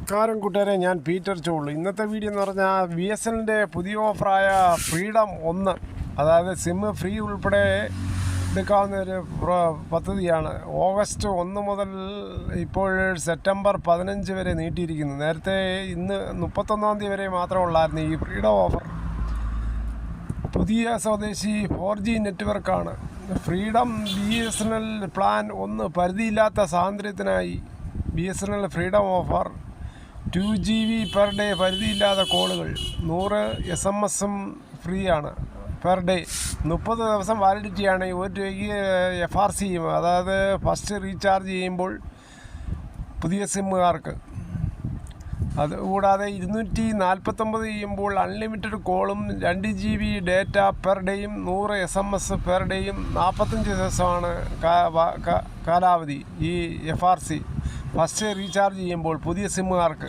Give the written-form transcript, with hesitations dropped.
നമസ്കാരം കൂട്ടുകാരെ, ഞാൻ പീറ്റർ ചോളു. ഇന്നത്തെ വീഡിയോ എന്ന് പറഞ്ഞാൽ BSNL പുതിയ ഓഫറായ ഫ്രീഡം 1, അതായത് സിം ഫ്രീ ഉൾപ്പെടെ എടുക്കാവുന്ന ഒരു പദ്ധതിയാണ്. ഓഗസ്റ്റ് 1 മുതൽ ഇപ്പോൾ സെപ്റ്റംബർ 15 വരെ നീട്ടിയിരിക്കുന്നു. നേരത്തെ ഇന്ന് 31 തീയതി വരെ മാത്രമുള്ളായിരുന്നു ഈ ഫ്രീഡം ഓഫർ. പുതിയ സ്വദേശി 4G നെറ്റ്വർക്കാണ് ഫ്രീഡം. BSNL പ്ലാൻ 1 പരിധിയില്ലാത്ത സ്വാതന്ത്ര്യത്തിനായി BSNL freedom offer 2GB per day, പരിധിയില്ലാത്ത കോളുകൾ, 100 SMS ഫ്രീ ആണ് പെർ ഡേ, 30 ദിവസം വാലിഡിറ്റിയാണ്. 1 രൂപയ്ക്ക് FRCയും, അതായത് ഫസ്റ്റ് റീചാർജ് ചെയ്യുമ്പോൾ പുതിയ സിമ്മുകാർക്ക്. അതുകൂടാതെ 249 ചെയ്യുമ്പോൾ അൺലിമിറ്റഡ് കോളും 2GB ഡേറ്റ പെർ ഡേയും 100 SMS പെർ ഡേയും 45 ദിവസമാണ് കാലാവധി ഈ FRC ഫസ്റ്റ് റീചാർജ് ചെയ്യുമ്പോൾ പുതിയ സിമ്മുകാർക്ക്.